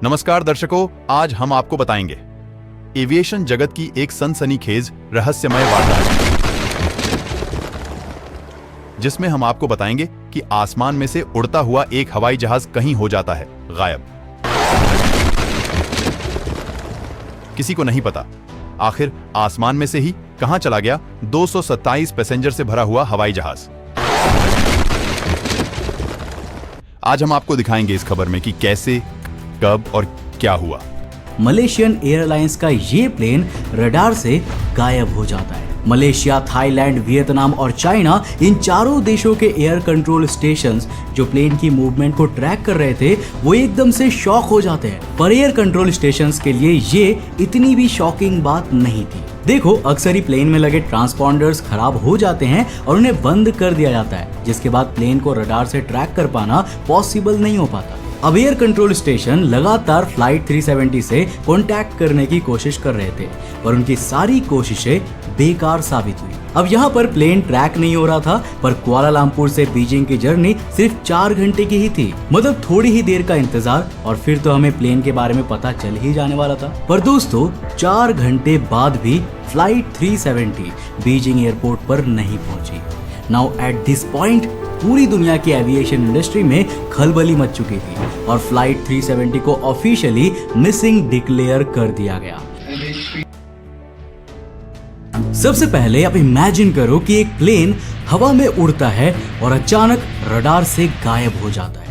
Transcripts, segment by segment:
नमस्कार दर्शकों, आज हम आपको बताएंगे एविएशन जगत की एक सनसनीखेज रहस्यमय वारदात, जिसमें हम आपको बताएंगे कि आसमान में से उड़ता हुआ एक हवाई जहाज कहीं हो जाता है गायब। किसी को नहीं पता आखिर आसमान में से ही कहां चला गया 227 पैसेंजर से भरा हुआ हवाई जहाज। आज हम आपको दिखाएंगे इस खबर में कि कैसे, कब और क्या हुआ। मलेशियन एयरलाइंस का ये प्लेन रडार से गायब हो जाता है। मलेशिया, थाईलैंड, वियतनाम और चाइना, इन चारों देशों के एयर कंट्रोल स्टेशंस जो प्लेन की मूवमेंट को ट्रैक कर रहे थे, वो एकदम से शॉक हो जाते हैं। पर एयर कंट्रोल स्टेशंस के लिए ये इतनी भी शॉकिंग बात नहीं थी। देखो, अक्सर ही प्लेन में लगे ट्रांसपॉन्डर्स खराब हो जाते हैं और उन्हें बंद कर दिया जाता है, जिसके बाद प्लेन को रडार से ट्रैक कर पाना पॉसिबल नहीं हो पाता। अब एयर कंट्रोल स्टेशन लगातार फ्लाइट 370 से कांटेक्ट करने की कोशिश कर रहे थे, पर उनकी सारी कोशिशें बेकार साबित हुई। अब यहाँ पर प्लेन ट्रैक नहीं हो रहा था, पर कुआलालंपुर से बीजिंग की जर्नी सिर्फ 4 घंटे की ही थी। मतलब थोड़ी ही देर का इंतजार और फिर तो हमें प्लेन के बारे में पता चल ही जाने वाला था। पर दोस्तों, 4 घंटे बाद भी फ्लाइट 370 बीजिंग एयरपोर्ट पर नहीं पहुंची। नाउ एट दिस पॉइंट पूरी दुनिया की एविएशन इंडस्ट्री में खलबली मच चुकी थी और फ्लाइट 370 को ऑफिशियली मिसिंग डिक्लेयर कर दिया गया। सबसे पहले आप इमेजिन करो कि एक प्लेन हवा में उड़ता है और अचानक रडार से गायब हो जाता है।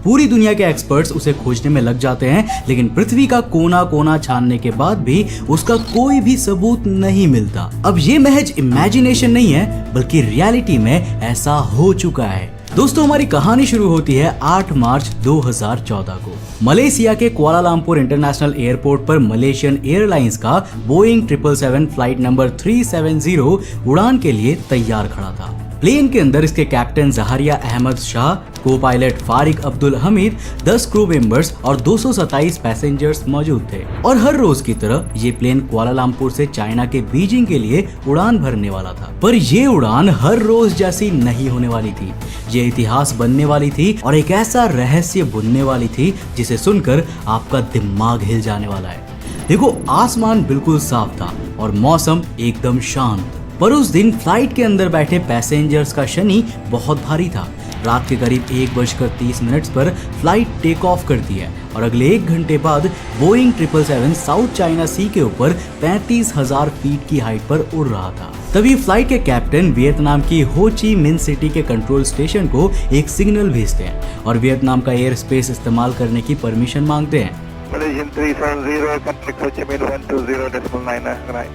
पूरी दुनिया के एक्सपर्ट्स उसे खोजने में लग जाते हैं, लेकिन पृथ्वी का कोना कोना छानने के बाद भी उसका कोई भी सबूत नहीं मिलता। अब ये महज इमेजिनेशन नहीं है, बल्कि रियलिटी में ऐसा हो चुका है। दोस्तों, हमारी कहानी शुरू होती है 8 मार्च 2014 को। मलेशिया के कुआलालंपुर इंटरनेशनल एयरपोर्ट पर मलेशियन एयरलाइंस का बोइंग 777 फ्लाइट नंबर 370 उड़ान के लिए तैयार खड़ा था। प्लेन के अंदर इसके captain जहारिया Ahmad Shah, co-pilot Fariq Abdul Hamid, 10 crew members और 227 पैसेंजर्स मौजूद थे। और हर रोज की तरह ये प्लेन कुआलालंपुर से चाइना के बीजिंग के लिए उड़ान भरने वाला था। पर ये उड़ान हर रोज जैसी नहीं होने वाली थी। ये इतिहास बनने वाली थी और एक ऐसा रहस्य बुनने वाली थी जिसे सुनकर आपका दिमाग हिल जाने वाला है। देखो, आसमान बिल्कुल साफ था और मौसम एकदम शांत। पर उस दिन फ्लाइट के अंदर बैठे पैसेंजर्स का शनि बहुत भारी था। रात के करीब 1:30 पर फ्लाइट टेक ऑफ करती है और अगले 1 घंटे बाद बोइंग 777 साउथ चाइना सी के ऊपर 35,000 फीट की हाइट पर उड़ रहा था। तभी फ्लाइट के कैप्टन वियतनाम की हो ची मिन सिटी के कंट्रोल स्टेशन को एक सिग्नल भेजते हैं और वियतनाम का एयर स्पेस इस्तेमाल करने की परमिशन मांगते हैं। Malaysian 370, contact Ho Chi Minh 120.99.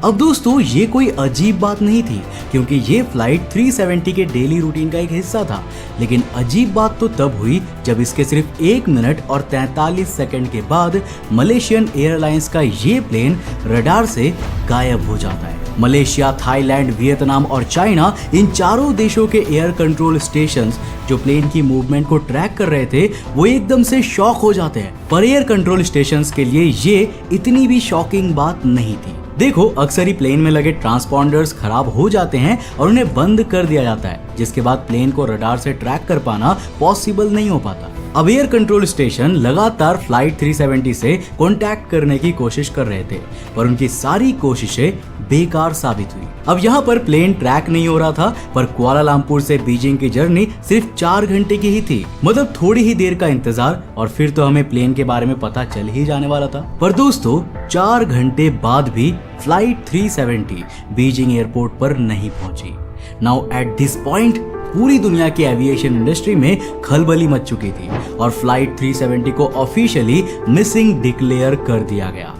अब दोस्तों, ये कोई अजीब बात नहीं थी, क्योंकि ये फ्लाइट 370 के डेली रूटीन का एक हिस्सा था। लेकिन अजीब बात तो तब हुई जब इसके सिर्फ 1 मिनट और 43 सेकंड के बाद मलेशियन एयरलाइंस का ये प्लेन रडार से गायब हो जाता है। मलेशिया, थाईलैंड, वियतनाम और चाइना, इन चारों देशों के एयर कंट्रोल स्टेशंस जो प्लेन की मूवमेंट को ट्रैक कर रहे थे, वो एकदम से शॉक हो जाते हैं। पर एयर कंट्रोल स्टेशंस के लिए ये इतनी भी शॉकिंग बात नहीं थी। देखो, अक्सर ही प्लेन में लगे ट्रांसपॉन्डर्स खराब हो जाते हैं और उन्हें बंद कर दिया जाता है, जिसके बाद प्लेन को रडार से ट्रैक कर पाना पॉसिबल नहीं हो पाता। अब एयर कंट्रोल स्टेशन लगातार फ्लाइट 370 से कांटेक्ट करने की कोशिश कर रहे थे, पर उनकी सारी कोशिशें बेकार साबित हुई। अब यहाँ पर प्लेन ट्रैक नहीं हो रहा था, पर कुआलालंपुर से बीजिंग की जर्नी सिर्फ 4 घंटे की ही थी। मतलब थोड़ी ही देर का इंतजार और फिर तो हमें प्लेन के बारे में पता चल ही जाने वाला था। पर दोस्तों, 4 घंटे बाद भी फ्लाइट 370 बीजिंग एयरपोर्ट पर नहीं पहुंची। नाउ एट दिस पॉइंट पूरी दुनिया की एविएशन इंडस्ट्री में खलबली मच चुकी थी और फ्लाइट 370 को ऑफिशियली मिसिंग डिक्लेयर कर दिया गया।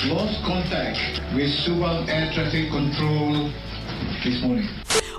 Lost contact with Subang Air Traffic Control this morning.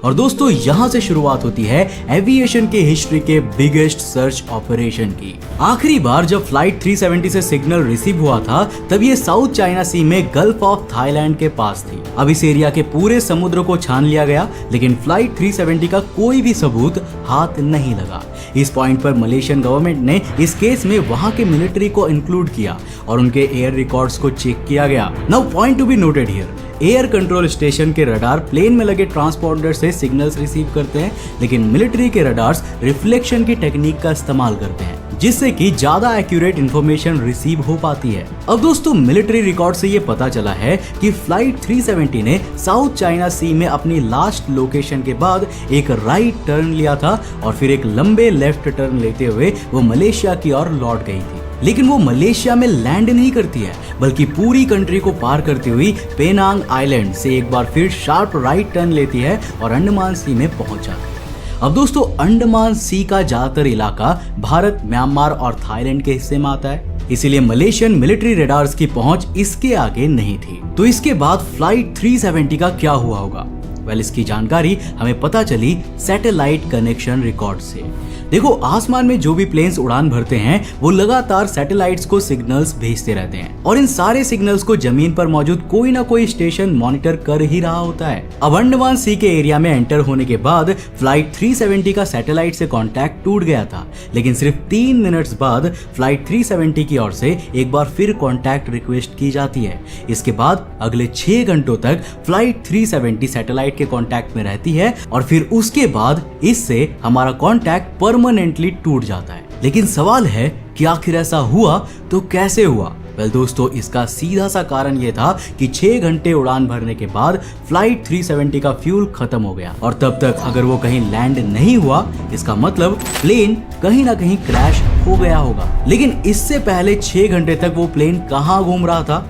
और दोस्तों, यहाँ से शुरुआत होती है एविएशन के हिस्ट्री के बिगेस्ट सर्च ऑपरेशन की। आखिरी बार जब फ्लाइट 370 से सिग्नल रिसीव हुआ था, तब ये साउथ चाइना सी में गल्फ ऑफ थाईलैंड के पास थी। अब इस एरिया के पूरे समुद्र को छान लिया गया, लेकिन फ्लाइट 370 का कोई भी सबूत हाथ नहीं लगा। इस पॉइंट पर मलेशियन गवर्नमेंट ने इस केस में वहां के मिलिट्री को इंक्लूड किया और उनके एयर रिकॉर्ड्स को चेक किया गया। Now point to be noted here, air control station के रडार प्लेन में लगे ट्रांसपॉन्डर से सिग्नल्स रिसीव करते हैं, लेकिन मिलिट्री के रडार्स रिफ्लेक्शन की टेक्निक का इस्तेमाल करते हैं जिससे कि ज्यादा एक्यूरेट इंफॉर्मेशन रिसीव हो पाती है। अब दोस्तों मिलिट्री रिकॉर्ड से ये पता चला है कि फ्लाइट 370 ने साउथ चाइना सी में अपनी लास्ट लोकेशन के बाद एक राइट टर्न लिया था और फिर एक लंबे लेफ्ट टर्न लेते हुए वो मलेशिया की ओर लौट गई थी। लेकिन वो मलेशिया में लैंड नहीं करती है, बल्कि पूरी कंट्री को पार करती हुई पेनांग आइलैंड से एक बार फिर शार्प राइट टर्न लेती है और अंडमान सी में पहुंच जाती है। अब दोस्तों अंडमान सी का ज्यादातर इलाका भारत, म्यांमार और थाईलैंड के हिस्से में आता है, इसीलिए मलेशियन मिलिट्री रडार्स की पहुंच इसके आगे नहीं थी। तो इसके बाद फ्लाइट 370 का क्या हुआ होगा? इसकी जानकारी हमें पता चली सैटेलाइट कनेक्शन रिकॉर्ड से। देखो आसमान में जो भी प्लेन्स उड़ान भरते हैं वो लगातार सैटेलाइट्स को सिग्नल्स भेजते रहते हैं और इन सारे सिग्नल्स को जमीन पर मौजूद कोई ना कोई स्टेशन मॉनिटर कर ही रहा होता है। अब अंडमान सी के एरिया में एंटर होने के बाद फ्लाइट 370 का सैटेलाइट से कॉन्टैक्ट टूट गया था, लेकिन सिर्फ 3 मिनट्स बाद फ्लाइट 370 की ओर से एक बार फिर कॉन्टैक्ट रिक्वेस्ट की जाती है। इसके बाद अगले 6 घंटों तक फ्लाइट 370 सैटेलाइट के कॉन्टैक्ट में रहती है और फिर उसके बाद इससे हमारा कॉन्टैक्ट परमानेंटली टूट जाता है। लेकिन सवाल है कि आखिर ऐसा हुआ तो कैसे हुआ? दोस्तों इसका सीधा सा कारण ये था कि 6 घंटे उड़ान भरने के बाद फ्लाइट 370 का फ्यूल खत्म हो गया और तब तक अगर वो कहीं लैंड नहीं हुआ इसका मतलब प्लेन कहीं ना कहीं क्रैश हो गया होगा। लेकिन इससे पहले 6 घंटे तक वो प्लेन कहाँ घूम रहा था?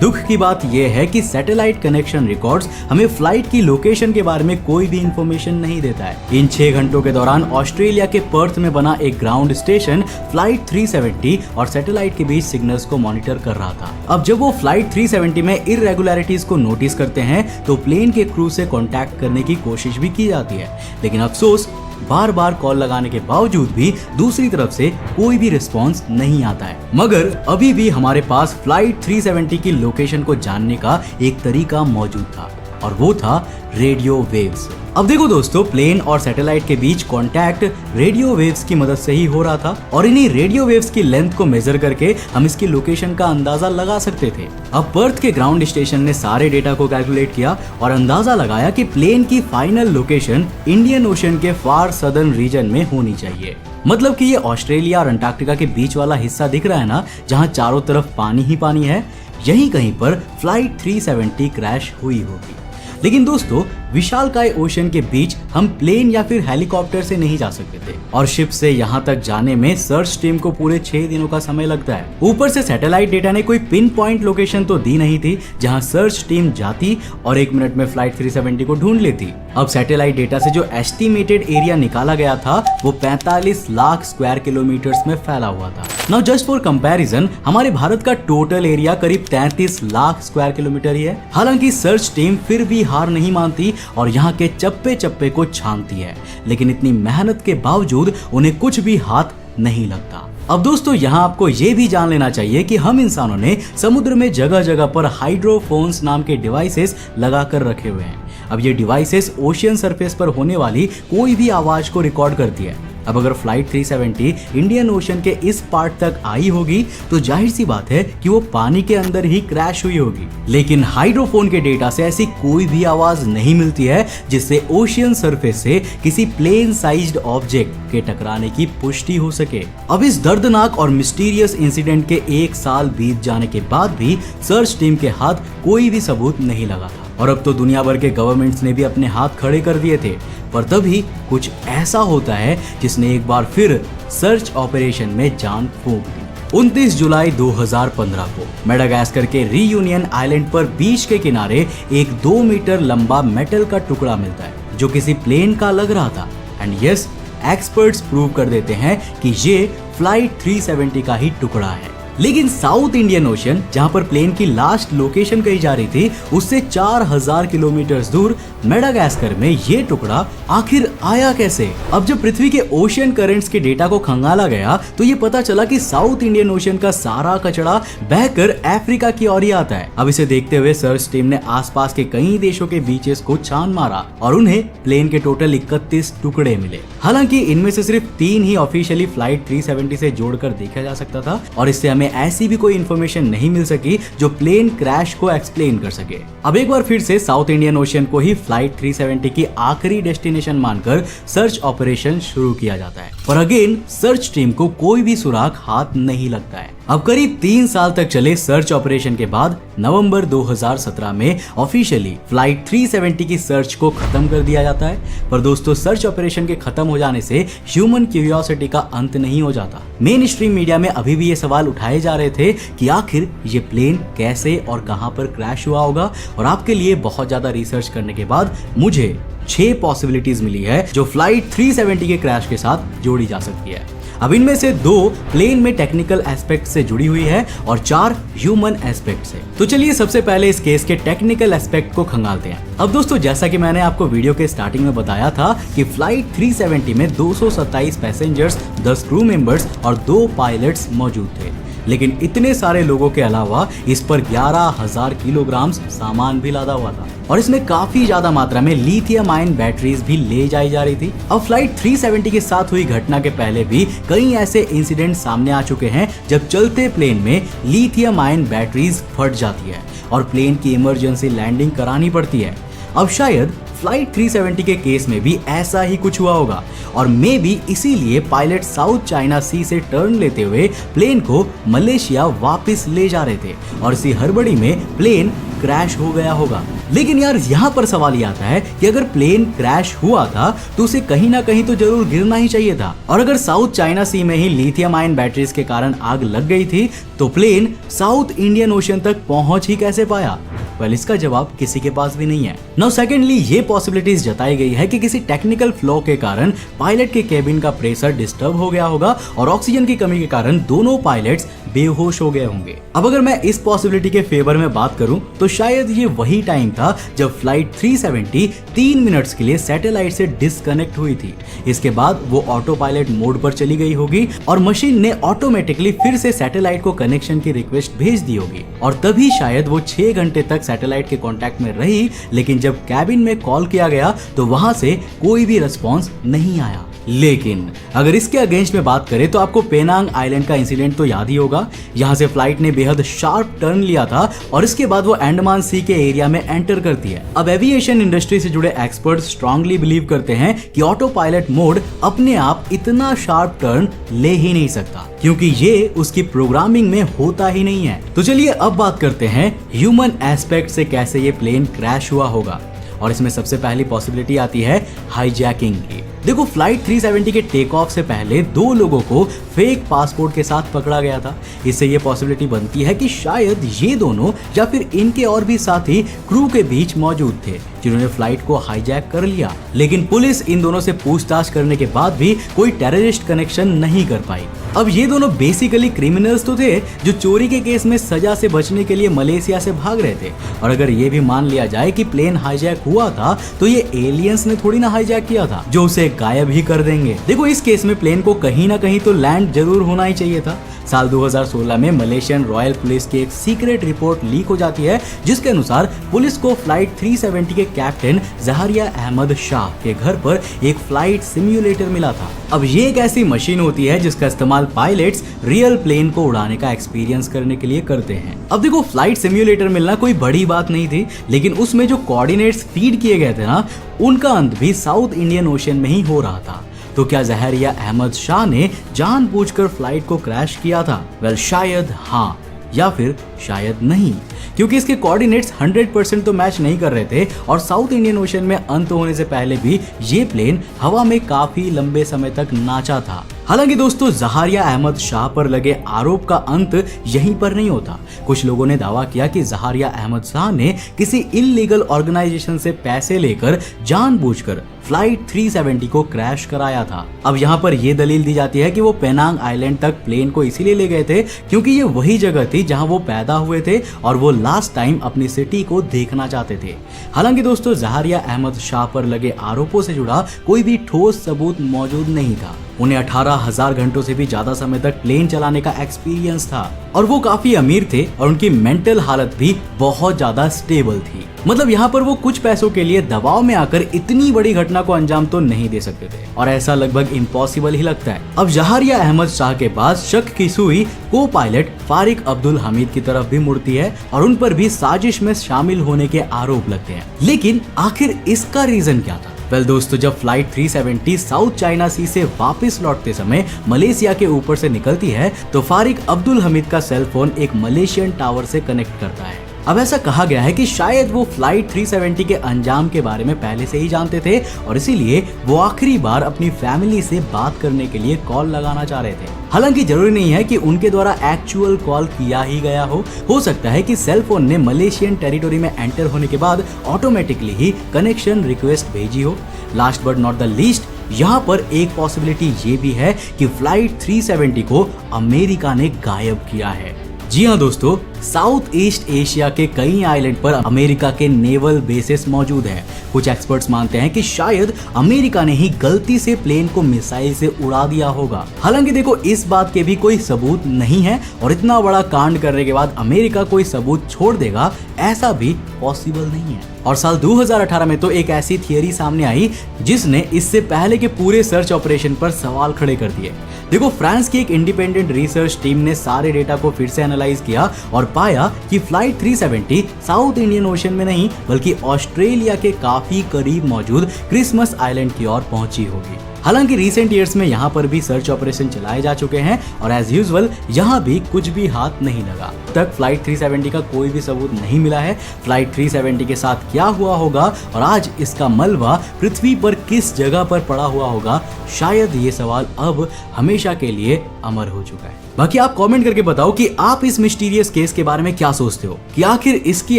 दुख की बात यह है कि सैटेलाइट कनेक्शन रिकॉर्ड्स हमें फ्लाइट की लोकेशन के बारे में कोई भी इंफॉर्मेशन नहीं देता है। इन 6 घंटों के दौरान ऑस्ट्रेलिया के पर्थ में बना एक ग्राउंड स्टेशन फ्लाइट 370 और सैटेलाइट के बीच सिग्नल्स को मॉनिटर कर रहा था। अब जब वो फ्लाइट 370 में इररेगुलरिटीज को नोटिस करते हैं तो प्लेन के क्रू से कॉन्टैक्ट करने की कोशिश भी की जाती है, लेकिन अफसोस बार बार कॉल लगाने के बावजूद भी दूसरी तरफ से कोई भी रिस्पांस नहीं आता है। मगर अभी भी हमारे पास फ्लाइट 370 की लोकेशन को जानने का एक तरीका मौजूद था और वो था रेडियो वेव्स। अब देखो दोस्तों प्लेन और सैटेलाइट के बीच कांटेक्ट रेडियो वेव्स की मदद से ही हो रहा था और इन्हीं रेडियो वेव्स की लेंथ को मेजर करके हम इसकी लोकेशन का अंदाजा लगा सकते थे। अब पर्थ के ग्राउंड स्टेशन ने सारे डेटा को कैलकुलेट किया और अंदाजा लगाया कि प्लेन की फाइनल लोकेशन इंडियन ओशन के फार सदर्न रीजन में होनी चाहिए। मतलब कि ये ऑस्ट्रेलिया और अंटार्कटिका के बीच वाला हिस्सा दिख रहा है ना, जहाँ चारों तरफ पानी ही पानी है, यहीं कहीं पर फ्लाइट 370 क्रैश हुई होगी। लेकिन दोस्तों विशालकाय ओशन के बीच हम प्लेन या फिर हेलीकॉप्टर से नहीं जा सकते थे और शिप से यहाँ तक जाने में सर्च टीम को पूरे 6 दिनों का समय लगता है। ऊपर से सैटेलाइट डेटा ने कोई पिन पॉइंट लोकेशन तो दी नहीं थी जहाँ सर्च टीम जाती और 1 मिनट में फ्लाइट 370 को ढूंढ लेती। अब सैटेलाइट डेटा से जो एस्टिमेटेड एरिया निकाला गया था वो 45 लाख स्क्वायर किलोमीटर्स में फैला हुआ था। नाउ जस्ट फॉर कंपैरिजन हमारे भारत का टोटल एरिया करीब 33 लाख स्क्वायर किलोमीटर ही है। हालांकि सर्च टीम फिर भी हार नहीं मानती और यहाँ के चप्पे चप्पे को छानती है, लेकिन इतनी मेहनत के बावजूद उन्हें कुछ भी हाथ नहीं लगता। अब दोस्तों यहाँ आपको ये भी जान लेना चाहिए कि हम इंसानों ने समुद्र में जगह जगह पर हाइड्रोफोन्स नाम के डिवाइसेस लगा कर रखे हुए हैं। अब ये डिवाइसेस ओशियन सरफेस पर होने वाली कोई भी आवाज को रिकॉर्ड करती है। अब अगर फ्लाइट 370 इंडियन ओशन के इस पार्ट तक आई होगी तो जाहिर सी बात है कि वो पानी के अंदर ही क्रैश हुई होगी, लेकिन हाइड्रोफोन के डेटा से ऐसी कोई भी आवाज नहीं मिलती है जिससे ओशियन सरफेस से किसी प्लेन साइज्ड ऑब्जेक्ट के टकराने की पुष्टि हो सके। अब इस दर्दनाक और मिस्टीरियस इंसिडेंट के 1 साल बीत जाने के बाद भी सर्च टीम के हाथ कोई भी सबूत नहीं लगा था और अब तो दुनिया भर के गवर्नमेंट्स ने भी अपने हाथ खड़े कर दिए थे। पर तभी कुछ ऐसा होता है जिसने एक बार फिर सर्च ऑपरेशन में जान फूंक दी। 29 जुलाई 2015 को मेडागास्कर के रीयूनियन आइलैंड पर बीच के किनारे एक 2 मीटर लंबा मेटल का टुकड़ा मिलता है जो किसी प्लेन का लग रहा था। एंड यस, एक्सपर्ट्स प्रूव कर देते हैं कि ये फ्लाइट 370 का ही टुकड़ा है। लेकिन साउथ इंडियन ओशन जहां पर प्लेन की लास्ट लोकेशन कही जा रही थी उससे 4000 किलोमीटर दूर मेडागास्कर में ये टुकड़ा आखिर आया कैसे? अब जब पृथ्वी के ओशियन करंट्स के डेटा को खंगाला गया तो ये पता चला कि साउथ इंडियन ओशन का सारा कचरा बहकर अफ्रीका की ओर ही आता है। अब इसे देखते हुए सर्च टीम ने आसपास के कई देशों के बीचेस को छान मारा और उन्हें प्लेन के टोटल 31 टुकड़े मिले। हालांकि इनमें से सिर्फ 3 ही ऑफिशियली फ्लाइट 370 से जोड़कर देखा जा सकता था और इससे हमें में ऐसी भी कोई इन्फॉर्मेशन नहीं मिल सकी जो प्लेन क्रैश को एक्सप्लेन कर सके। अब एक बार फिर से साउथ इंडियन ओशन को ही फ्लाइट 370 की आखिरी डेस्टिनेशन मानकर सर्च ऑपरेशन शुरू किया जाता है, पर अगेन सर्च टीम को कोई भी सुराग हाथ नहीं लगता है। अब करीब 3 साल तक चले सर्च ऑपरेशन के बाद नवंबर 2017 में ऑफिशियली फ्लाइट 370 की सर्च को खत्म कर दिया जाता है। पर दोस्तों, सर्च ऑपरेशन के खत्म हो जाने से ह्यूमन क्यूरियोसिटी का अंत नहीं हो जाता। मेन स्ट्रीम मीडिया में अभी भी ये सवाल उठाए जा रहे थे कि आखिर ये प्लेन कैसे और कहां पर क्रैश हुआ होगा, और आपके लिए बहुत ज्यादा रिसर्च करने के बाद मुझे 6 पॉसिबिलिटीज मिली है जो फ्लाइट 370 के क्रैश के साथ जोड़ी जा सकती है। अब इनमें से 2 प्लेन में टेक्निकल एस्पेक्ट से जुड़ी हुई है और 4 ह्यूमन एस्पेक्ट से। तो चलिए सबसे पहले इस केस के टेक्निकल एस्पेक्ट को खंगालते हैं। अब दोस्तों, जैसा कि मैंने आपको वीडियो के स्टार्टिंग में बताया था कि फ्लाइट 370 में 227 पैसेंजर्स, 10 क्रू मेंबर्स और 2 पायलट्स मौजूद थे, लेकिन इतने सारे लोगों के अलावा इस पर 11,000 किलोग्राम सामान भी लादा हुआ था और इसमें काफी ज्यादा मात्रा में लिथियम आयन बैटरीज भी ले जाई जा रही थी। अब फ्लाइट 370 के साथ हुई घटना के पहले भी कई ऐसे इंसिडेंट सामने आ चुके हैं जब चलते प्लेन में लिथियम आयन बैटरीज फट जाती है और प्लेन की इमरजेंसी लैंडिंग करानी पड़ती है। अब शायद फ्लाइट 370 के केस में भी ऐसा ही कुछ हुआ होगा और मे बी इसीलिए पायलट साउथ चाइना सी से टर्न लेते हुए प्लेन को मलेशिया वापस ले जा रहे थे और इसी हड़बड़ी में प्लेन क्रैश हो गया होगा। लेकिन यार, यहाँ पर सवाल ये आता है कि अगर प्लेन क्रैश हुआ था तो उसे कहीं ना कहीं तो जरूर गिरना ही चाहिए था, और अगर साउथ चाइना सी में ही लिथियम आयन बैटरीज के कारण आग लग गई थी तो प्लेन साउथ इंडियन ओशन तक पहुंच ही कैसे पाया? वेल, इसका जवाब किसी के पास भी नहीं है। नाउ सेकेंडली, ये पॉसिबिलिटीज जताई गई है कि किसी टेक्निकल फ्लॉ के कारण पायलट के केबिन का प्रेशर डिस्टर्ब हो गया होगा और ऑक्सीजन की कमी के कारण दोनों पायलट्स बेहोश हो गए होंगे। अब अगर मैं इस पॉसिबिलिटी के फेवर में बात करूं तो शायद ये वही टाइम था जब फ्लाइट 370 3 मिनट्स के लिए सैटेलाइट से डिस्कनेक्ट हुई थी। इसके बाद वो ऑटो पायलट मोड पर चली गई होगी और मशीन ने ऑटोमेटिकली फिर से सैटेलाइट को कनेक्शन की रिक्वेस्ट भेज दी होगी और तभी शायद वो 6 घंटे तक सैटेलाइट के कांटेक्ट में रही, लेकिन जब कैबिन में कॉल किया गया तो वहां से कोई भी रिस्पॉन्स नहीं आया। लेकिन अगर इसके अगेंस्ट में बात करें तो आपको पेनांग आइलैंड का इंसिडेंट तो याद ही होगा। यहाँ से फ्लाइट ने बेहद शार्प टर्न लिया था और इसके बाद वो अंडमान सी के एरिया में एंटर करती है। अब एविएशन इंडस्ट्री से जुड़े एक्सपर्ट स्ट्रांगली बिलीव करते हैं कि ऑटो पायलट मोड अपने आप इतना शार्प टर्न ले ही नहीं सकता, क्योंकि ये उसकी प्रोग्रामिंग में होता ही नहीं है। तो चलिए अब बात करते हैं ह्यूमन एस्पेक्ट से कैसे ये प्लेन क्रैश हुआ होगा, और इसमें सबसे पहली पॉसिबिलिटी आती है हाईजैकिंग की। देखो, फ्लाइट 370 के टेक ऑफ से पहले 2 लोगों को फेक पासपोर्ट के साथ पकड़ा गया था। इससे ये पॉसिबिलिटी बनती है कि शायद ये दोनों या फिर इनके और भी साथी क्रू के बीच मौजूद थे जिन्होंने फ्लाइट को हाईजैक कर लिया। लेकिन पुलिस इन दोनों से पूछताछ करने के बाद भी कोई टेररिस्ट कनेक्शन नहीं कर पाई। अब ये दोनों बेसिकली क्रिमिनल्स तो थे जो चोरी के केस में सजा से बचने के लिए मलेशिया से भाग रहे थे, और अगर ये भी मान लिया जाए कि प्लेन हाईजैक हुआ था तो ये एलियंस ने थोड़ी ना हाईजैक किया था जो उसे गायब ही कर देंगे। देखो, इस केस में प्लेन को कहीं ना कहीं तो लैंड जरूर होना ही चाहिए था। साल 2016 में मलेशियन रॉयल पुलिस की एक सीक्रेट रिपोर्ट लीक हो जाती है जिसके अनुसार पुलिस को फ्लाइट 370 के कैप्टन जहारिया अहमद शाह के घर पर एक फ्लाइट सिम्युलेटर मिला था। अब ये एक ऐसी मशीन होती है जिसका इस्तेमाल पायलट्स रियल प्लेन को उड़ाने का एक्सपीरियंस करने के लिए करते हैं। अब देखो, फ्लाइट सिम्युलेटर मिलना कोई बड़ी बात नहीं थी, लेकिन उसमें जो कोऑर्डिनेट्स फीड किए गए थे ना, उनका अंत भी साउथ इंडियन ओशन में ही हो रहा था। तो क्या जहारिया अहमद शाह ने जानबूझकर फ्लाइट को क्रैश किया था? वेल, शायद हाँ या फिर शायद नहीं, क्योंकि इसके कोऑर्डिनेट्स 100% तो मैच नहीं कर रहे थे और साउथ इंडियन ओशन में अंत होने से पहले भी ये प्लेन हवा में काफी लंबे समय तक नाचा था। हालांकि दोस्तों, जहारिया अहमद शाह पर लगे आरोप का अंत यहीं पर नहीं होता। कुछ लोगों ने दावा किया कि जहारिया अहमद शाह ने किसी इल्लीगल ऑर्गेनाइजेशन से पैसे लेकर जानबूझकर फ्लाइट 370 को क्रैश कराया था। अब यहाँ पर यह दलील दी जाती है कि वो पेनांग आइलैंड तक प्लेन को इसीलिए ले गए थे क्योंकि ये वही जगह थी जहां वो पैदा हुए थे और वो लास्ट टाइम अपनी सिटी को देखना चाहते थे। हालांकि दोस्तों, जहारिया अहमद शाह पर लगे आरोपों से जुड़ा कोई भी ठोस सबूत मौजूद नहीं था। उन्हें 18,000 घंटों से भी ज्यादा समय तक प्लेन चलाने का एक्सपीरियंस था और वो काफी अमीर थे और उनकी मेंटल हालत भी बहुत ज्यादा स्टेबल थी। मतलब यहाँ पर वो कुछ पैसों के लिए दबाव में आकर इतनी बड़ी घटना को अंजाम तो नहीं दे सकते थे और ऐसा लगभग इम्पॉसिबल ही लगता है। अब जहारिया अहमद शाह के बाद शक की सुई को पायलट फारिक अब्दुल हमीद की तरफ भी मुड़ती है और उन पर भी साजिश में शामिल होने के आरोप लगते हैं। लेकिन आखिर इसका रीजन क्या था? वेल दोस्तों, जब फ्लाइट 370 साउथ चाइना सी से वापस लौटते समय मलेशिया के ऊपर से निकलती है तो फारिक अब्दुल हमीद का सेल फोन एक मलेशियन टावर से कनेक्ट करता है। अब ऐसा कहा गया है कि शायद वो फ्लाइट 370 के अंजाम के बारे में पहले से ही जानते थे और इसीलिए वो आखिरी बार अपनी फैमिली से बात करने के लिए कॉल लगाना चाह रहे थे। हालांकि जरूरी नहीं है कि उनके द्वारा एक्चुअल कॉल किया ही गया हो सकता है कि सेल फोन ने मलेशियन टेरिटोरी में एंटर होने के बाद ऑटोमेटिकली ही कनेक्शन रिक्वेस्ट भेजी हो। Last but not the least, यहाँ पर एक पॉसिबिलिटी ये भी है कि फ्लाइट 370 को अमेरिका ने गायब किया है। जी हाँ दोस्तों, साउथ ईस्ट एशिया के कई आइलैंड पर अमेरिका के नेवल बेसेस मौजूद हैं। कुछ एक्सपर्ट्स मानते हैं कि शायद अमेरिका ने ही गलती से प्लेन को मिसाइल से उड़ा दिया होगा। हालांकि देखो, इस बात के भी कोई सबूत नहीं है और इतना बड़ा कांड करने के बाद अमेरिका कोई सबूत छोड़ देगा ऐसा भी पॉसिबल नहीं है। और साल 2018 में तो एक ऐसी थियरी सामने आई जिसने इससे पहले के पूरे सर्च ऑपरेशन पर सवाल खड़े कर दिए। देखो, फ्रांस की एक इंडिपेंडेंट रिसर्च टीम ने सारे डेटा को फिर से एनालाइज किया और पाया कि फ्लाइट 370 साउथ इंडियन ओशन में नहीं बल्कि ऑस्ट्रेलिया के काफी करीब मौजूद क्रिसमस आइलैंड की ओर पहुंची होगी। हालांकि रिसेंट ईयर्स में यहाँ पर भी सर्च ऑपरेशन चलाए जा चुके हैं और एज यूजुअल यहाँ भी कुछ भी हाथ नहीं लगा। तक फ्लाइट 370 का कोई भी सबूत नहीं मिला है। फ्लाइट 370 के साथ क्या हुआ होगा और आज इसका मलबा पृथ्वी पर किस जगह पर पड़ा हुआ होगा, शायद ये सवाल अब हमेशा के लिए अमर हो चुका है। बाकी आप कमेंट करके बताओ कि आप इस मिस्टीरियस केस के बारे में क्या सोचते हो कि आखिर इसकी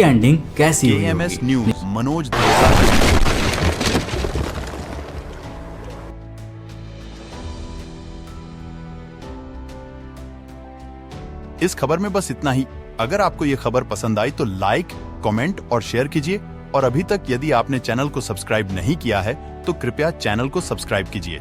एंडिंग कैसी हुई होगी। KMS news Manoj Desai. इस खबर में बस इतना ही। अगर आपको ये खबर पसंद आई तो लाइक, कमेंट और शेयर कीजिए और अभी तक यदि आपने चैनल को सब्सक्राइब नहीं किया है तो कृपया चैनल को सब्सक्राइब कीजिए।